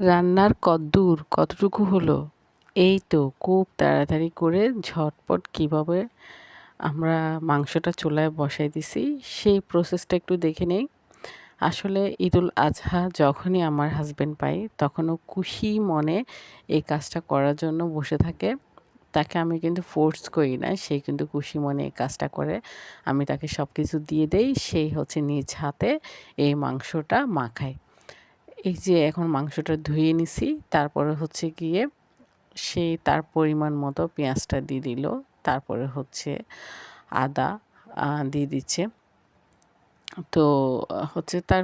রান্নার কদ্দূর কতটুকু হলো? এই তো খুব তাড়াতাড়ি করে ঝটপট কিভাবে আমরা মাংসটা চুলায় বসাই দিছি, সেই প্রসেসটা একটু দেখে নেই। আসলে ঈদুল আজহা যখনই আমার হাসব্যান্ড পাই, তখন ও খুশি মনে এই কাজটা করার জন্য বসে থাকে। তাকে আমি কিন্তু ফোর্স করি না, সে কিন্তু খুশি মনে এই কাজটা করে। আমি তাকে সবকিছু দিয়ে দেই, সেই হচ্ছে নিজ হাতে এই মাংসটা মাখায়। এই যে এখন মাংসটা ধুয়ে নিছি, তারপরে হচ্ছে গিয়ে সে তার পরিমাণ মতো পেঁয়াজটা দিয়ে দিল। তারপরে হচ্ছে আদা দিয়ে দিচ্ছে। তো হচ্ছে তার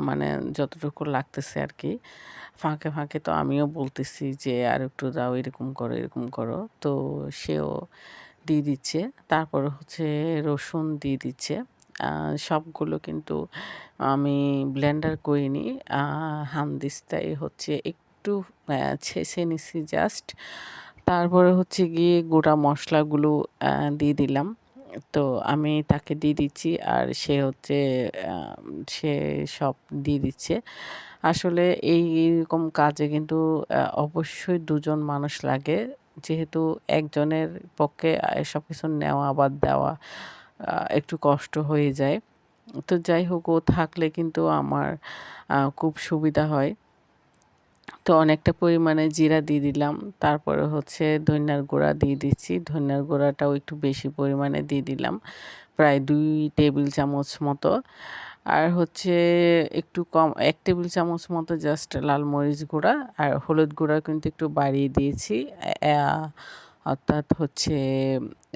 মানে যতটুকু লাগতেছে আরকি। ফাঁকে, ফাঁকে তো আমিও বলতেছি যে, "আরেকটু দাও, এরকম করো, এরকম করো।" তো সেও দিয়ে দিচ্ছে। তারপরে হচ্ছে রসুন দিয়ে দিচ্ছে। আ সবগুলো কিন্তু আমি ব্লেন্ডার করিনি। আ হামদিস্তায় হচ্ছে একটু ছেঁচে নিছি জাস্ট। তারপরে হচ্ছে গিয়ে গোটা মসলাগুলো আ দিয়ে দিলাম। তো আমি তাকে দিয়ে দিচ্ছি আর সে হচ্ছে আ সে সব দিয়ে দিচ্ছে। আসলে এইরকম কাজে কিন্তু অবশ্যই ২ জন মানুষ লাগে। যেহেতু একজনের পক্ষে সবকিছু নেওয়া আবার দেওয়া একটু কষ্ট হয়ে যায়। তো যাই হোক ও থাকলে কিন্তু আমার খুব সুবিধা হয়। তো অনেকটা পরিমাণে জিরা দিয়ে দিলাম। তারপরে হচ্ছে ধনিয়ার গুঁড়া দিয়ে দিচ্ছি। ধনিয়ার গুঁড়াটাও একটু বেশি পরিমাণে দিয়ে দিলাম। প্রায় ২ টেবিল চামচ মতো। আর হচ্ছে একটু কম ১ টেবিল চামচ মতো জাস্ট লাল মরিচ গুঁড়া আর হলুদ গুঁড়া কিন্তু একটু বাড়িয়ে দিয়েছি। অর্থাৎ হচ্ছে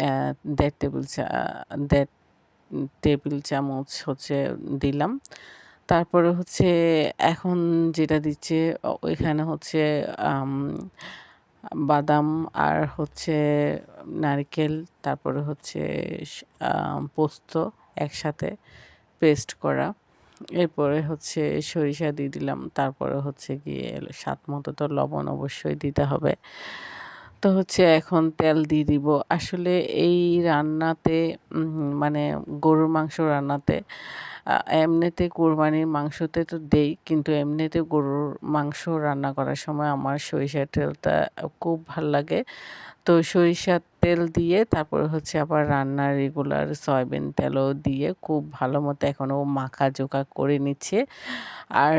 ১.৫ টেবিল চামচ হচ্ছে দিলাম। তারপরে হচ্ছে এখন যেটা দিচ্ছে ওইখানে হচ্ছে আম বাদাম আর হচ্ছে নারকেল, তারপরে হচ্ছে স আ পোস্ত একসাথে পেস্ট করা। এরপরে হচ্ছে সরিষা দিয়ে দিলাম। তারপরে হচ্ছে গিয়ে স্বাদমতো তো লবণ অবশ্যই দিতে হবে। তো হচ্ছে এখন তেল দিয়ে দিব। আসলে এই রান্নাতে মানে গরুর মাংস রান্নাতে এমনিতে কোরবানির মাংসতে তো দেই, কিন্তু এমনিতে গরুর মাংস রান্না করার সময় আমার সরিষার তেলটা খুব ভাল লাগে। তো সরিষার তেল দিয়ে তারপরে হচ্ছে আবার রান্নার রেগুলার সয়াবিন তেলও দিয়ে খুব ভালো মতো এখন ও মাখা-জোখা করে নিচ্ছে। আর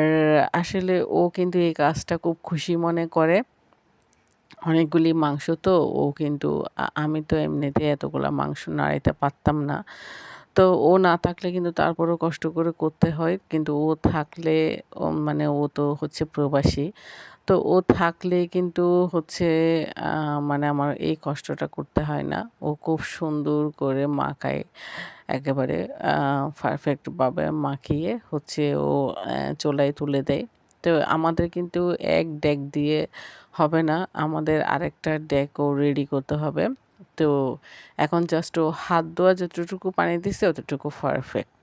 আসলে ও কিন্তু এই কাজটা খুব খুশি মনে করে। অনেকগুলি মাংস তো ও কিন্তু আমি তো এমনিতে এতগুলা মাংস নাড়াইতে পারতাম না। তো ও না থাকলে কিন্তু তারপরেও কষ্ট করে করতে হয়। কিন্তু ও থাকলে মানে ও তো হচ্ছে প্রবাসী। তো ও থাকলে কিন্তু হচ্ছে আ মানে আমার এই কষ্টটা করতে হয় না। ও খুব সুন্দর করে মাখায়। একেবারে আ পারফেক্ট ভাবে মাখিয়ে হচ্ছে ও চুলায় তুলে দেয়। তো আমাদের কিন্তু এক ডেক দিয়ে হবে না। আমাদের আরেকটা ডেকও রেডি করতে হবে। তো এখন জাস্ট ও হাত ধোয়া যতটুকু পানি দিছে অতটুকু পারফেক্ট।